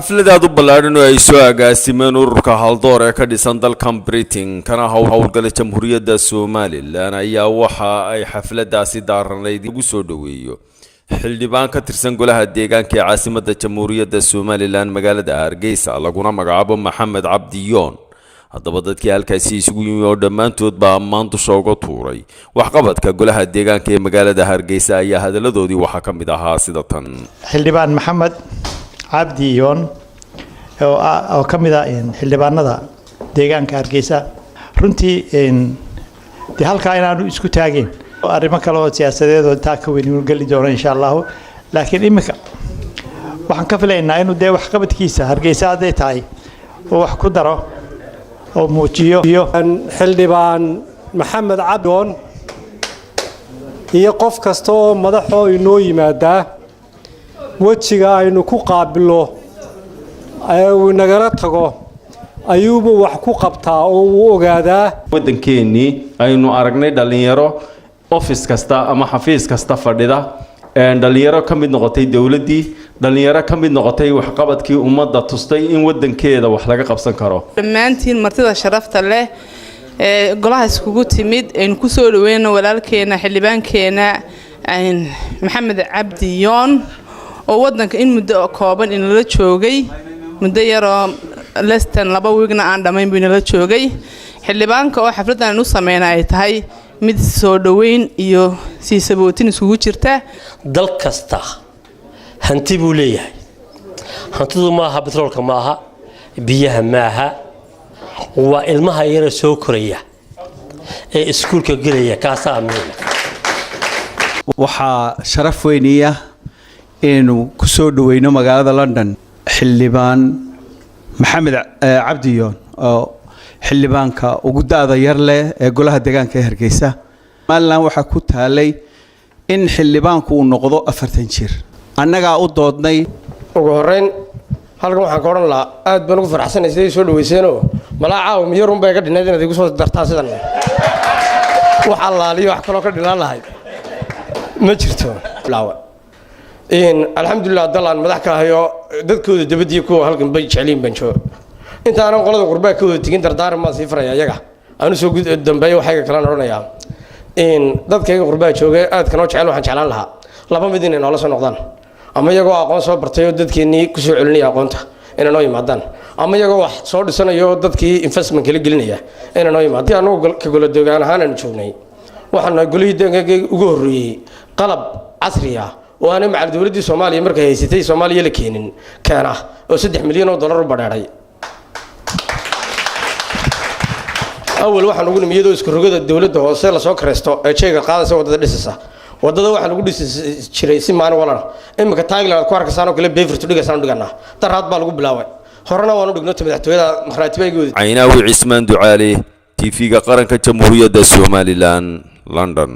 xafladaadu ballaaran oo ay soo agaasimeen ururka haldoor ee ka dhisan dalkan Britain kana howlgala jamhuuriyadda Soomaaliland ayaa waxa ay xafladaasi daaranayd ugu soo dhaweeyo xildhibaan ka tirsan golaha deegaanka ee caasimadda jamhuuriyadda Soomaaliland magaalada Hargeysa laguna magacaabo Maxamed Cabdiyoon haddaba dadkii halkaasi isugu yimid oo dhammaantood baa ammaan dusha uga tuuray waxqabadka golaha deegaanka ee magaalada Hargeysa ayaa hadaladoodii waxa ka mid ahaa sida tan xildhibaan Maxamed Cabdiyoon oo kamida xildhibaanada deegaanka Hargeysa runtii halka inaanu isku taageen arrimo kale oo siyaasadeed oo taa ka weyn gali doono insha Allah laakiin imika waxaan ka filaynaa inuu wax qabadkiisa Hargeysa ay tahay oo wax ku daro oo muujiyo xildhibaan Maxamed Cabdiyoon iyo qof kasta oo madaxo inoo yimaada wajiga aynu ku qaabilo ayuu nagala tago ayuuba wax ku qabtaa oo uu ogaadaa wadankeennii aynu aragnay dhalinyaro office kasta ama xafiis kasta fadhida dhalinyaro ka mid noqotay dawladdii dhalinyaro ka mid noqotay waxqabadkii ummadda tustay in wadankeeda wax laga qabsan karo dhammaantiin martida sharafta leh golaha iskugu timid aynu ku soo dhaweeyno walaalkeena xildhibaankeena Maxamed Cabdiyoon oo wadanka in muddo kooban in la joogay muddo yar oo lestan 2 wiigna aan dhamayn buu la joogay xildhibaanka oo xafladan u sameeyay tahay mid soo dhaweyn iyo si sabootin isugu jirta dal kasta hanti buu leeyahay hantidu ma aha petrolka ma aha biyaha ma aha waa ilmaha yar soo koraya ee iskuulka galaya kaasa ameen waxa sharaf weyniya inuu ku soo dhaweyno magaalada London xildhibaan Maxamed Cabdiyoon oo xildhibaanka ugu daada yar leh ee golaha deegaanka ee Hargeysa maalan waxa ku taalay in xildhibaanku uu noqdo 40 jir annaga u doodnay ugu horeyn halkan waxaan ka oran lahaa aad baan ugu faraxsanahay sidii soo dhaweyseen malaaca miyar un bay ka dhinayd inaad igu soo dartaa sidan waxa laaliyo wax kale ka dhilaan lahayd ma jirto laawa alxamdulillah dalaan madax ka hayo dadkooda dabadii ku halkan bay jeceliin banjo inta aan qolada qurbaa ka wada tigin dardaaran ma sii faraya iyaga aanu soo gud dambeeyo waxay kala oranayaa dadkayga qurbaa joogay aad kana jecel waxaan jeclaan lahaa laba mid inay nolol soo noqdaan ama iyagoo aqoon soo bartay oo dadkeenii ku soo celinaya aqoonta inay noo yimaadaan ama iyagoo wax soo dhisanayo dadkii investment kala gelinaya inay noo yimaadaan anagu ka golo deegaan ahaan aan joognay waxaan golihii deegaanka ugu horeeyay qalab casri ah oo aan macal dawladda Soomaaliya markay haysatay Soomaaliya la keenin kaana oo 3 milyan oo dollar u badheeray awal waxaan ugu nimiyado isku rogada dawladda hoose la soo kareesto ee jeega qaadaysa wadada dhisaysa wadada waxa lagu dhisi jiray si maan walana imika taagla ku arkasaan oo kale beefirtu dhigasaan dhigana daraad baa lagu bilaaway horena waan u dhigno madaxtooyada maxraatibaygood Aynaawi Cismaan Ducaale TV-ga qaranka jamhuuriyadda Soomaaliland London